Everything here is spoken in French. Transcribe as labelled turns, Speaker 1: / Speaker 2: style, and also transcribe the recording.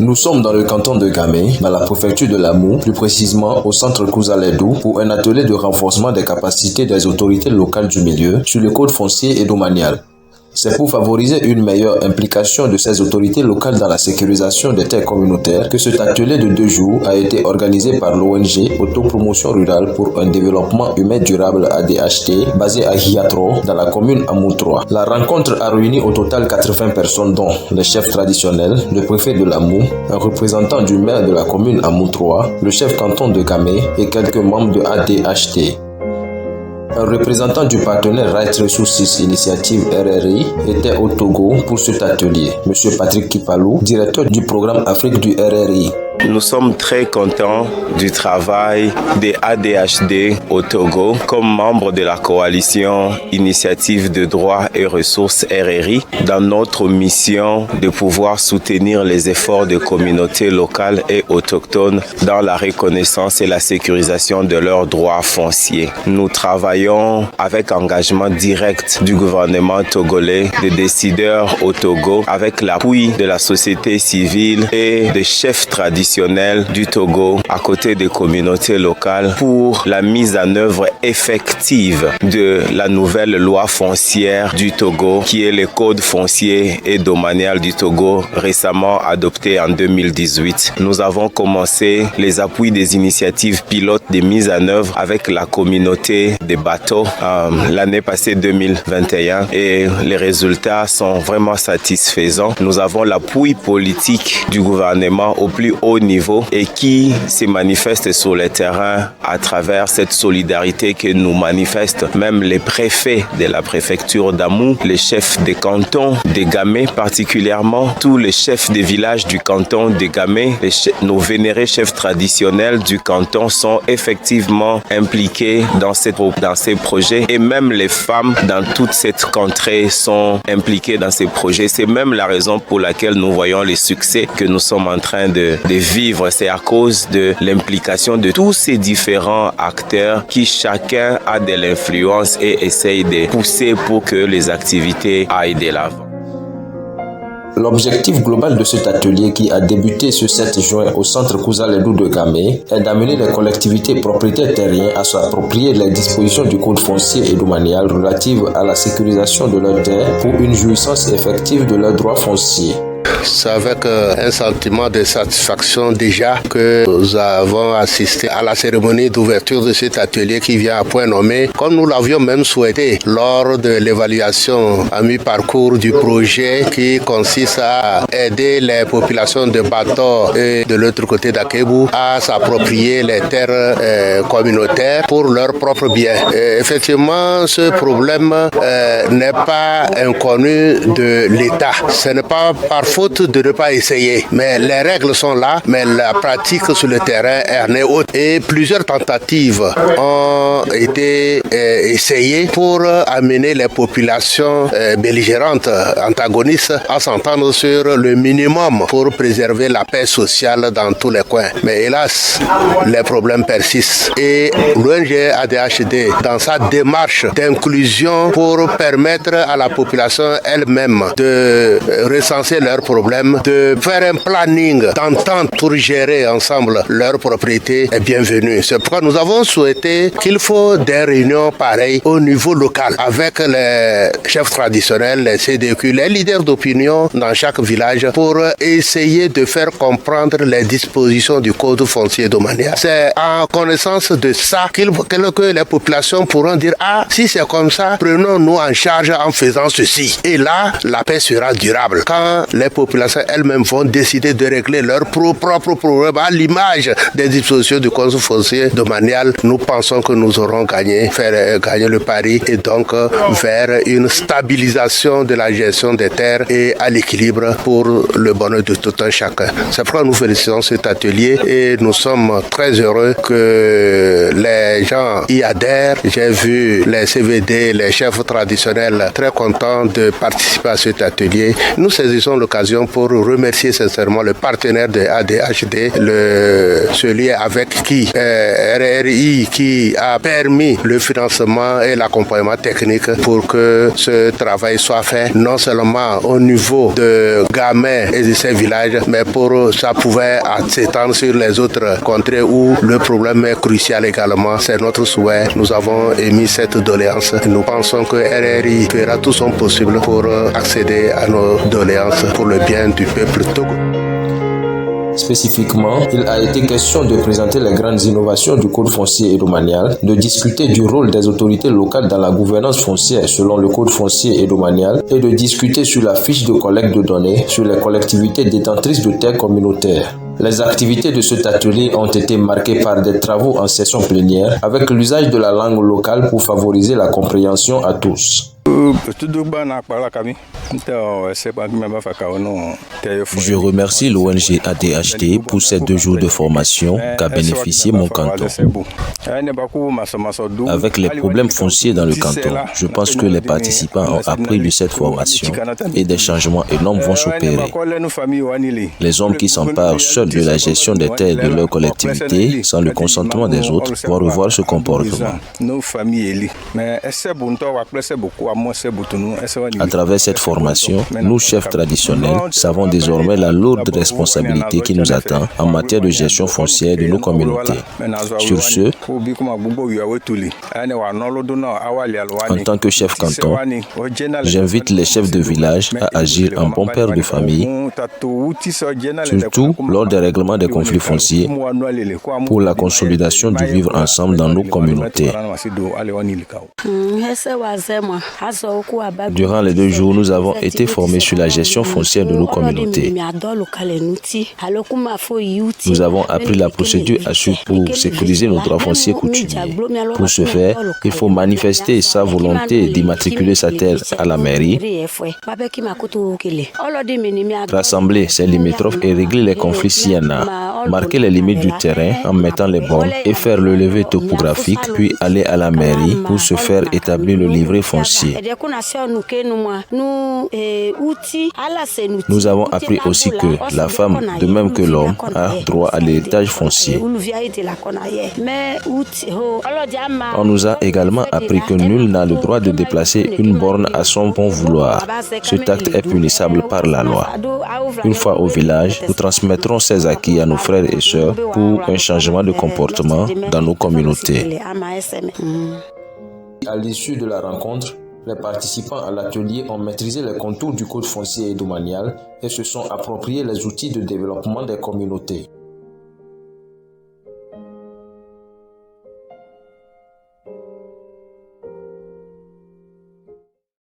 Speaker 1: Nous sommes dans le canton de Gamé, dans la préfecture de Lamou, plus précisément au centre Kouzaledou, pour un atelier de renforcement des capacités des autorités locales du milieu sur le code foncier et domanial. C'est pour favoriser une meilleure implication de ces autorités locales dans la sécurisation des terres communautaires que cet atelier de 2 jours a été organisé par l'ONG Autopromotion Rurale pour un développement humain durable ADHT basé à Hiatro dans la commune Amou 3. La rencontre a réuni au total 80 personnes dont les chefs traditionnels, le préfet de Lamou, un représentant du maire de la commune Amou 3, le chef canton de Gamé et quelques membres de ADHT. Un représentant du partenaire Right Resources Initiative RRI était au Togo pour cet atelier. Monsieur Patrick Kipalou, directeur du programme Afrique du RRI.
Speaker 2: Nous sommes très contents du travail des ADHD au Togo comme membre de la coalition Initiative de droits et ressources RRI dans notre mission de pouvoir soutenir les efforts de communautés locales et autochtones dans la reconnaissance et la sécurisation de leurs droits fonciers. Nous travaillons avec engagement direct du gouvernement togolais, des décideurs au Togo, avec l'appui de la société civile et des chefs traditionnels du Togo à côté des communautés locales pour la mise en œuvre effective de la nouvelle loi foncière du Togo qui est le code foncier et domanial du Togo récemment adopté en 2018. Nous avons commencé les appuis des initiatives pilotes de mise en œuvre avec la communauté des bateaux l'année passée 2021 et les résultats sont vraiment satisfaisants. Nous avons l'appui politique du gouvernement au plus haut niveau et qui se manifeste sur le terrain à travers cette solidarité que nous manifestent même les préfets de la préfecture d'Amou, les chefs des cantons de Gamé particulièrement, tous les chefs des villages du canton de Gamé, nos vénérés chefs traditionnels du canton sont effectivement impliqués dans ces projets et même les femmes dans toute cette contrée sont impliquées dans ces projets. C'est même la raison pour laquelle nous voyons les succès que nous sommes en train de vivre. C'est à cause de l'implication de tous ces différents acteurs qui chacun a de l'influence et essaye de pousser pour que les activités aillent de l'avant.
Speaker 1: L'objectif global de cet atelier qui a débuté ce 7 juin au centre Kouzaledou de Gamé est d'amener les collectivités propriétaires terriens à s'approprier les dispositions du code foncier et domanial relatives à la sécurisation de leurs terres pour une jouissance effective de leurs droits fonciers.
Speaker 3: C'est avec un sentiment de satisfaction déjà que nous avons assisté à la cérémonie d'ouverture de cet atelier qui vient à point nommé, comme nous l'avions même souhaité lors de l'évaluation à mi-parcours du projet qui consiste à aider les populations de Bato et de l'autre côté d'Akebou à s'approprier les terres communautaires pour leur propre bien. Effectivement, ce problème n'est pas inconnu de l'État. Ce n'est pas par faute de ne pas essayer. Mais les règles sont là, mais la pratique sur le terrain est haute. Et plusieurs tentatives ont été essayées pour amener les populations belligérantes, antagonistes, à s'entendre sur le minimum pour préserver la paix sociale dans tous les coins. Mais hélas, les problèmes persistent. Et l'ONG ADHD, dans sa démarche d'inclusion pour permettre à la population elle-même de recenser leurs problèmes, de faire un planning d'entente pour gérer ensemble leurs propriétés est bienvenue. C'est pourquoi nous avons souhaité qu'il faut des réunions pareilles au niveau local avec les chefs traditionnels, les CDQ, les leaders d'opinion dans chaque village pour essayer de faire comprendre les dispositions du code foncier domanial. C'est en connaissance de ça que les populations pourront dire « Ah, si c'est comme ça, prenons-nous en charge en faisant ceci. » Et là, la paix sera durable. Quand les populations elles-mêmes vont décider de régler leurs propres problèmes à l'image des dispositions du code foncier domanial, nous pensons que nous aurons gagné le pari et donc vers une stabilisation de la gestion des terres et à l'équilibre pour le bonheur de tout un chacun. C'est pourquoi nous félicitons cet atelier et nous sommes très heureux que les gens y adhèrent. J'ai vu les CVD, les chefs traditionnels très contents de participer à cet atelier. Nous saisissons l'occasion l'occasion pour remercier sincèrement le partenaire de ADHD, celui avec qui RRI qui a permis le financement et l'accompagnement technique pour que ce travail soit fait non seulement au niveau de Gamay et de ces villages, mais pour ça pouvait s'étendre sur les autres contrées où le problème est crucial également. C'est notre souhait. Nous avons émis cette doléance. Nous pensons que RRI fera tout son possible pour accéder à nos doléances pour le bien du peuple Togo.
Speaker 1: Spécifiquement, il a été question de présenter les grandes innovations du Code foncier et domanial, de discuter du rôle des autorités locales dans la gouvernance foncière selon le Code foncier et domanial et de discuter sur la fiche de collecte de données sur les collectivités détentrices de terres communautaires. Les activités de cet atelier ont été marquées par des travaux en session plénière avec l'usage de la langue locale pour favoriser la compréhension à tous.
Speaker 4: Je remercie l'ONG ADHD pour ces 2 jours de formation qu'a bénéficié mon canton. Avec les problèmes fonciers dans le canton, je pense que les participants ont appris de cette formation et des changements énormes vont s'opérer. Les hommes qui s'emparent seuls de la gestion des terres de leur collectivité sans le consentement des autres vont revoir ce comportement. À travers cette formation, nous, chefs traditionnels, savons désormais la lourde responsabilité qui nous attend en matière de gestion foncière de nos communautés. Sur ce, en tant que chef canton, j'invite les chefs de village à agir en bon père de famille, surtout lors des règlements des conflits fonciers, pour la consolidation du vivre ensemble dans nos communautés. Durant les 2 jours, nous avons été formés sur la gestion foncière de nos communautés. Nous avons appris la procédure à suivre pour sécuriser nos droits fonciers coutumiers. Pour ce faire, il faut manifester sa volonté d'immatriculer sa terre à la mairie, rassembler ses limitrophes et régler les conflits s'il y en a, marquer les limites du terrain en mettant les bornes et faire le levé topographique, puis aller à la mairie pour se faire établir le livret foncier. Nous avons appris aussi que la femme, de même que l'homme, a droit à l'héritage foncier. On nous a également appris que nul n'a le droit de déplacer une borne à son bon vouloir. Cet acte est punissable par la loi. Une fois au village, nous transmettrons ces acquis à nos frères et sœurs pour un changement de comportement dans nos communautés.
Speaker 1: À l'issue de la rencontre, les participants à l'atelier ont maîtrisé les contours du Code foncier et domanial et se sont appropriés les outils de développement des communautés.